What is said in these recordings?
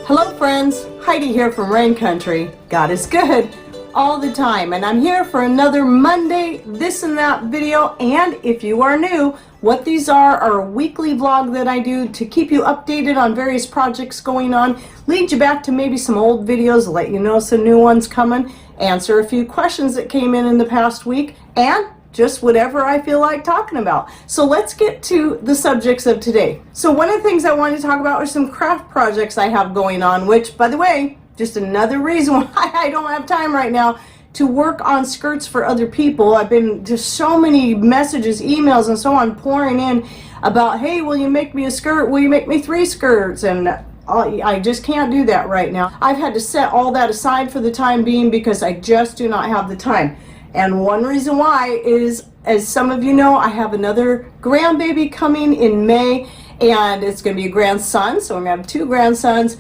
Hello friends, Heidi here from Rain Country. God is good all the time, and I'm here for another Monday this and that video. And if you are new, what these are a weekly vlog that I do to keep you updated on various projects going on, lead you back to maybe some old videos, let you know some new ones coming, answer a few questions that came in the past week, and just whatever I feel like talking about. So let's get to the subjects of today. So one of the things I wanted to talk about are some craft projects I have going on, which, by the way, just another reason why I don't have time right now to work on skirts for other people. I've been just so many messages, emails, and so on pouring in about, hey, will you make me a skirt? Will you make me 3 skirts? And I just can't do that right now. I've had to set all that aside for the time being because I just do not have the time. And one reason why is, as some of you know, I have another grandbaby coming in May, and it's going to be a grandson, so I'm going to have 2 grandsons.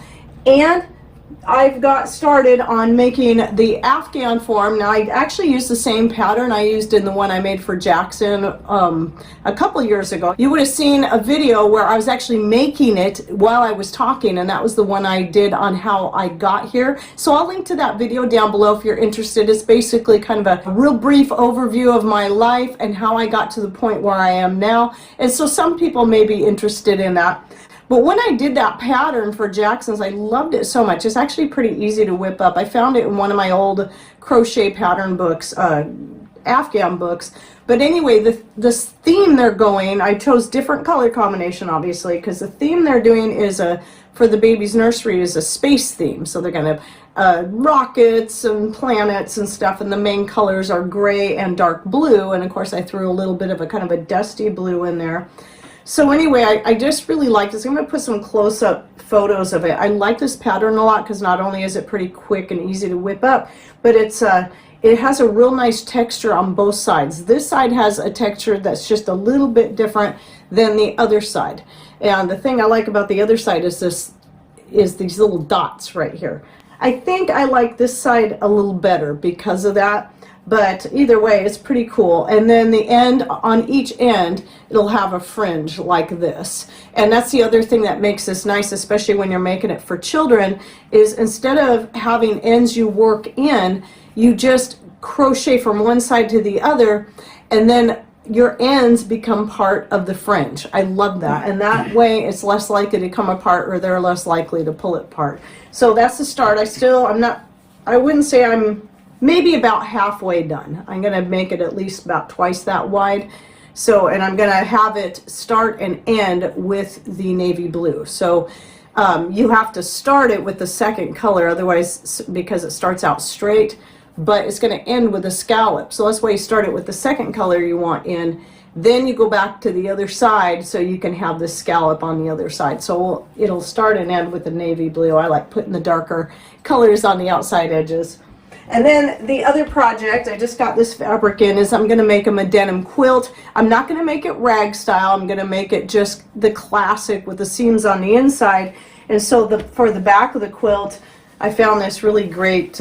And I've got started on making the Afghan form. Now, I actually used the same pattern I used in the one I made for Jackson a couple years ago. You would have seen a video where I was actually making it while I was talking, and that was the one I did on how I got here. So I'll link to that video down below if you're interested. It's basically kind of a real brief overview of my life and how I got to the point where I am now. And so some people may be interested in that. But when I did that pattern for Jackson's, I loved it so much. It's actually pretty easy to whip up. I found it in one of my old crochet pattern books, Afghan books. But anyway, this theme they're going, I chose different color combination, obviously, because the theme they're doing is for the baby's nursery is a space theme. So they're going to have rockets and planets and stuff, and the main colors are gray and dark blue. And of course, I threw a little bit of a kind of a dusty blue in there. So anyway, I just really like this. I'm going to put some close-up photos of it. I like this pattern a lot because not only is it pretty quick and easy to whip up, but it has a real nice texture on both sides. This side has a texture that's just a little bit different than the other side. And the thing I like about the other side is these little dots right here. I think I like this side a little better because of that. But either way, it's pretty cool. And then the end, on each end, it'll have a fringe like this. And that's the other thing that makes this nice, especially when you're making it for children, is instead of having ends you work in, you just crochet from one side to the other, and then your ends become part of the fringe. I love that. And that way, it's less likely to come apart, or they're less likely to pull it apart. So that's the start. I wouldn't say I'm maybe about halfway done. I'm going to make it at least about twice that wide. So, and I'm going to have it start and end with the navy blue. So you have to start it with the second color, otherwise, because it starts out straight, but it's going to end with a scallop. So that's why you start it with the second color you want in. Then you go back to the other side so you can have the scallop on the other side. So it'll start and end with the navy blue. I like putting the darker colors on the outside edges. And then the other project, I just got this fabric in, is I'm going to make them a denim quilt. I'm not going to make it rag style. I'm going to make it just the classic with the seams on the inside. And so for the back of the quilt, I found this really great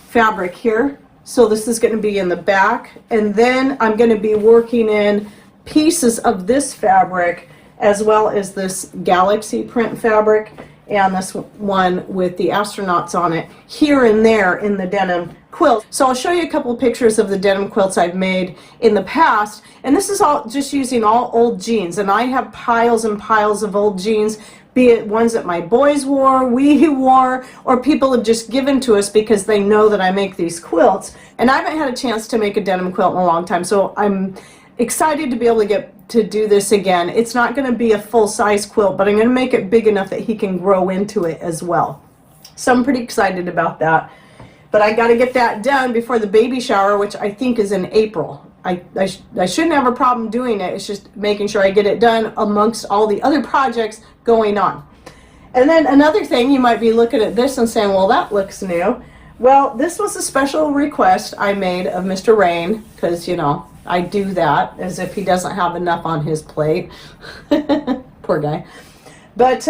fabric here. So this is going to be in the back. And then I'm going to be working in pieces of this fabric as well as this galaxy print fabric, and this one with the astronauts on it here and there in the denim quilt. So I'll show you a couple of pictures of the denim quilts I've made in the past, and this is all just using all old jeans, and I have piles and piles of old jeans, be it ones that my boys wore, we wore, or people have just given to us because they know that I make these quilts. And I haven't had a chance to make a denim quilt in a long time, so I'm excited to be able to get to do this again. It's not going to be a full-size quilt, but I'm going to make it big enough that he can grow into it as well. So I'm pretty excited about that. But I got to get that done before the baby shower, which I think is in April. I shouldn't have a problem doing it. It's just making sure I get it done amongst all the other projects going on. And then another thing, you might be looking at this and saying, well, that looks new. Well, this was a special request I made of Mr. Rain, because, you know, I do that as if he doesn't have enough on his plate. Poor guy. But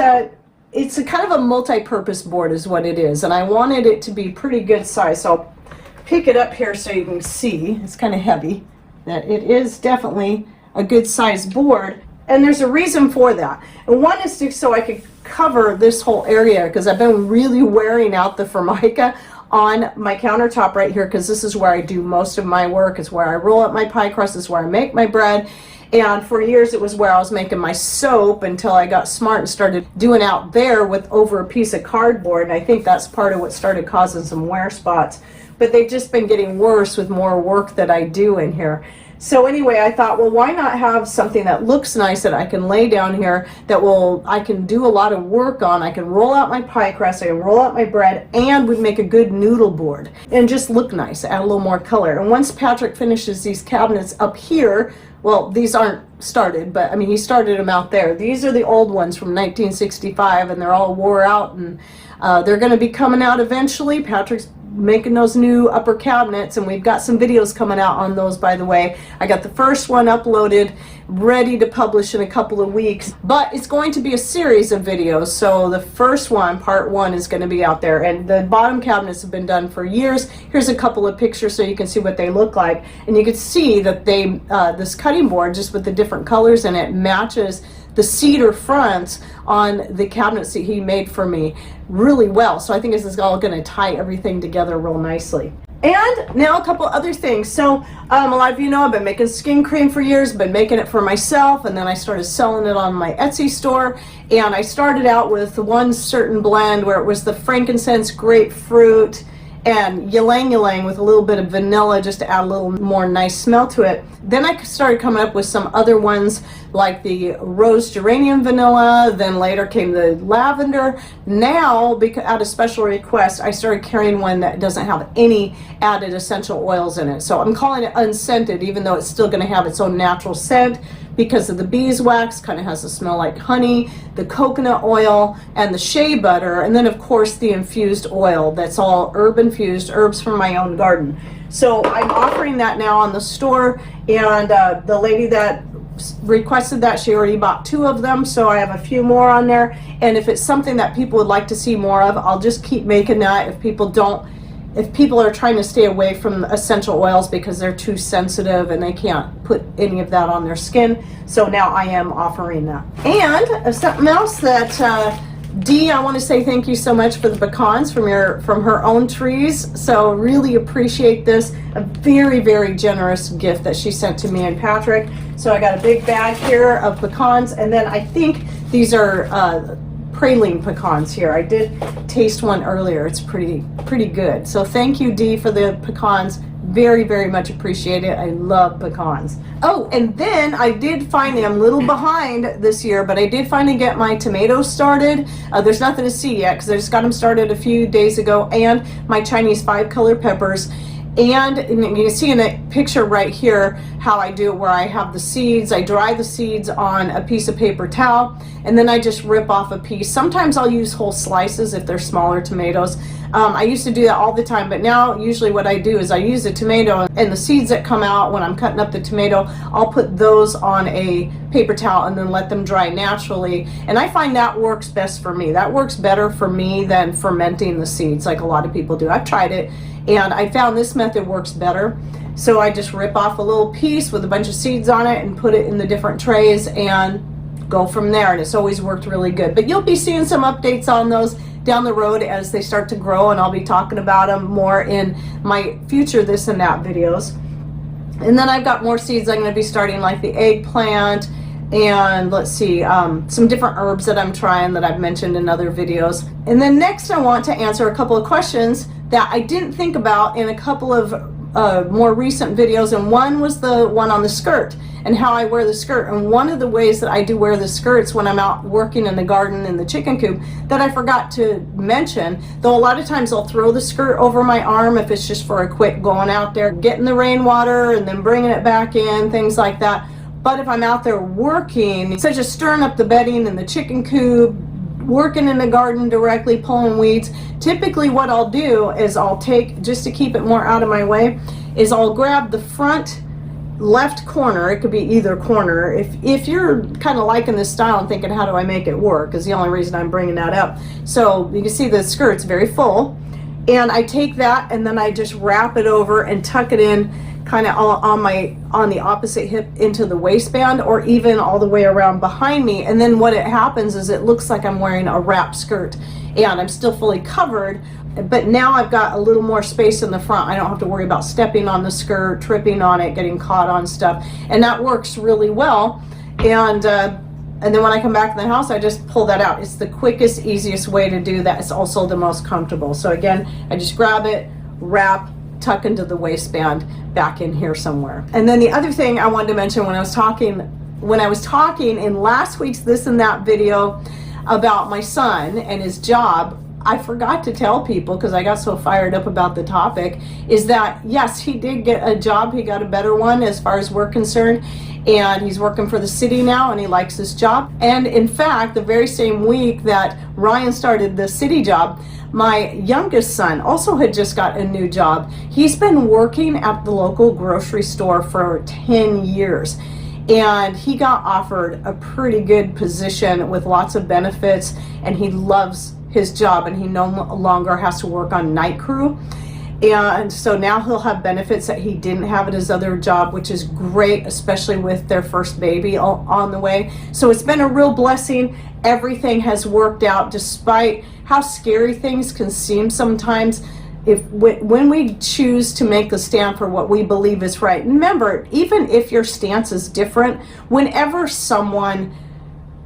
it's a kind of a multi-purpose board is what it is, and I wanted it to be pretty good size. So I'll pick it up here so you can see. It's kind of heavy. That it is definitely a good size board. And there's a reason for that. And one is so I could cover this whole area, because I've been really wearing out the Formica on my countertop right here, because this is where I do most of my work. It's where I roll up my pie crust. It's where I make my bread. And for years it was where I was making my soap, until I got smart and started doing out there with over a piece of cardboard. And I think that's part of what started causing some wear spots. But they've just been getting worse with more work that I do in here. So anyway, I thought, well, why not have something that looks nice that I can lay down here, that I can do a lot of work on. I can roll out my pie crust, I can roll out my bread, and would make a good noodle board and just look nice, add a little more color. And once Patrick finishes these cabinets up here, well, these aren't started, but I mean, he started them out there. These are the old ones from 1965, and they're all wore out, and they're going to be coming out eventually. Patrick's making those new upper cabinets, and we've got some videos coming out on those, by the way. I got the first one uploaded, ready to publish in a couple of weeks, but it's going to be a series of videos. So the first one, part one, is going to be out there, and the bottom cabinets have been done for years. Here's a couple of pictures so you can see what they look like, and you can see that they this cutting board, just with the different colors in it, matches the cedar fronts on the cabinets that he made for me really well. So I think this is all going to tie everything together real nicely. And now a couple other things. So a lot of you know I've been making skin cream for years, been making it for myself, and then I started selling it on my Etsy store. And I started out with one certain blend where it was the frankincense, grapefruit, and ylang ylang with a little bit of vanilla, just to add a little more nice smell to it. Then I started coming up with some other ones, like the rose geranium vanilla, then later came the lavender. Now, because out of special request, I started carrying one that doesn't have any added essential oils in it. So I'm calling it unscented, even though it's still going to have its own natural scent, because of the beeswax, kind of has a smell like honey, the coconut oil, and the shea butter, and then of course the infused oil that's all herb infused, herbs from my own garden. So I'm offering that now on the store, and the lady that requested that, she already bought 2 of them, so I have a few more on there. And if it's something that people would like to see more of, I'll just keep making that. If people are trying to stay away from essential oils because they're too sensitive and they can't put any of that on their skin. So now I am offering that. And something else that Dee, I want to say thank you so much for the pecans from her own trees. So really appreciate this. A very, very generous gift that she sent to me and Patrick. So I got a big bag here of pecans, and then I think these are praline pecans here. I did taste one earlier. It's pretty good. So thank you, Dee, for the pecans. Very, very much appreciate it. I love pecans. Oh, and then I did finally, I'm a little behind this year, but I did finally get my tomatoes started. There's nothing to see yet because I just got them started a few days ago, and my Chinese 5-color peppers. And you can see in the picture right here how I do it, where I have the seeds. I dry the seeds on a piece of paper towel, and then I just rip off a piece. Sometimes I'll use whole slices if they're smaller tomatoes. I used to do that all the time, but now usually what I do is I use the tomato, and the seeds that come out when I'm cutting up the tomato, I'll put those on a paper towel and then let them dry naturally. And I find that works best for me. That works better for me than fermenting the seeds like a lot of people do. I've tried it, and I found this method works better. So I just rip off a little piece with a bunch of seeds on it and put it in the different trays and go from there, and it's always worked really good. But you'll be seeing some updates on those down the road as they start to grow, and I'll be talking about them more in my future this and that videos. And then I've got more seeds I'm going to be starting, like the eggplant, and let's see, some different herbs that I'm trying that I've mentioned in other videos. And then next I want to answer a couple of questions that I didn't think about in a couple of more recent videos, and one was the one on the skirt and how I wear the skirt. And one of the ways that I do wear the skirts when I'm out working in the garden in the chicken coop that I forgot to mention, though a lot of times I'll throw the skirt over my arm if it's just for a quick going out there, getting the rainwater and then bringing it back in, things like that. But if I'm out there working, such as stirring up the bedding in the chicken coop, working in the garden directly, pulling weeds, typically what I'll do is I'll take, just to keep it more out of my way, is I'll grab the front left corner. It could be either corner. If you're kind of liking this style and thinking, how do I make it work, is the only reason I'm bringing that up. So you can see the skirt's very full, and I take that and then I just wrap it over and tuck it in kind of on the opposite hip into the waistband, or even all the way around behind me. And then what it happens is it looks like I'm wearing a wrap skirt and I'm still fully covered, but now I've got a little more space in the front. I don't have to worry about stepping on the skirt, tripping on it, getting caught on stuff, and that works really well. And then when I come back to the house, I just pull that out. It's the quickest, easiest way to do that. It's also the most comfortable. So again, I just grab it, wrap, tuck into the waistband, back in here somewhere. And then the other thing I wanted to mention when I was talking in last week's This and That video about my son and his job, I forgot to tell people because I got so fired up about the topic, is that yes, he did get a job. He got a better one as far as we're concerned, and he's working for the city now, and he likes his job. And in fact, the very same week that Ryan started the city job, my youngest son also had just got a new job. He's been working at the local grocery store for 10 years. And he got offered a pretty good position with lots of benefits, and he loves his job, and he no longer has to work on night crew. And so now he'll have benefits that he didn't have at his other job, which is great, especially with their first baby on the way. So it's been a real blessing. Everything has worked out despite how scary things can seem sometimes. When we choose to make a stand for what we believe is right, remember, even if your stance is different, whenever someone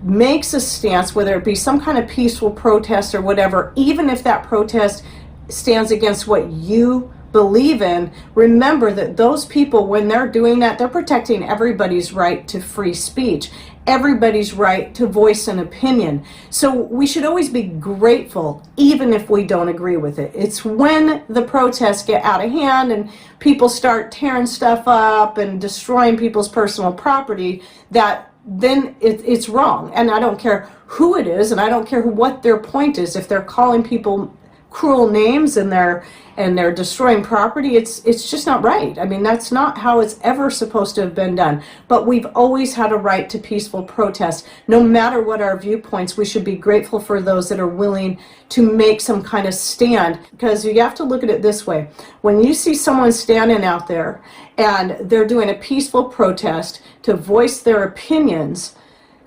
makes a stance, whether it be some kind of peaceful protest or whatever, even if that protest stands against what you believe in, remember that those people, when they're doing that, they're protecting everybody's right to free speech, everybody's right to voice an opinion. So we should always be grateful, even if we don't agree with it. It's when the protests get out of hand and people start tearing stuff up and destroying people's personal property that then it's wrong. And I don't care who it is, and I don't care what their point is. If they're calling people cruel names and they're destroying property, it's just not right. I mean, that's not how it's ever supposed to have been done. But we've always had a right to peaceful protest. No matter what our viewpoints, we should be grateful for those that are willing to make some kind of stand, because you have to look at it this way. When you see someone standing out there and they're doing a peaceful protest to voice their opinions,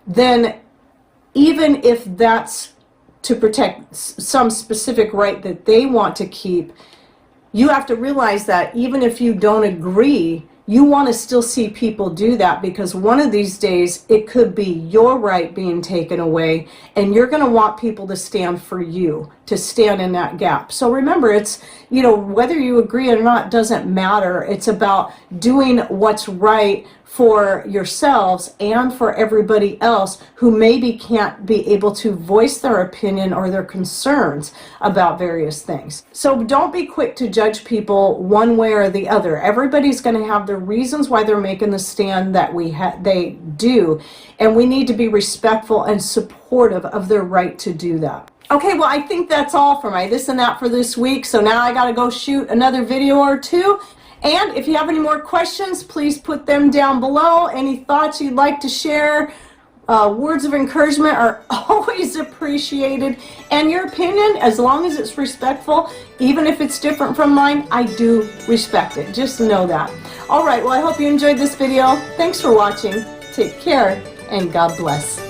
then even if that's to protect some specific right that they want to keep, you have to realize that even if you don't agree, you want to still see people do that, because one of these days it could be your right being taken away, and you're going to want people to stand for you, to stand in that gap. So remember, it's, whether you agree or not doesn't matter. It's about doing what's right for yourselves and for everybody else who maybe can't be able to voice their opinion or their concerns about various things. So don't be quick to judge people one way or the other. Everybody's going to have their reasons why they're making the stand that they do, and we need to be respectful and supportive of their right to do that. Okay, well, I think that's all for my This and That for this week. So now I got to go shoot another video or two. And if you have any more questions, please put them down below. Any thoughts you'd like to share, words of encouragement are always appreciated. And your opinion, as long as it's respectful, even if it's different from mine, I do respect it. Just know that. All right, well, I hope you enjoyed this video. Thanks for watching. Take care, and God bless.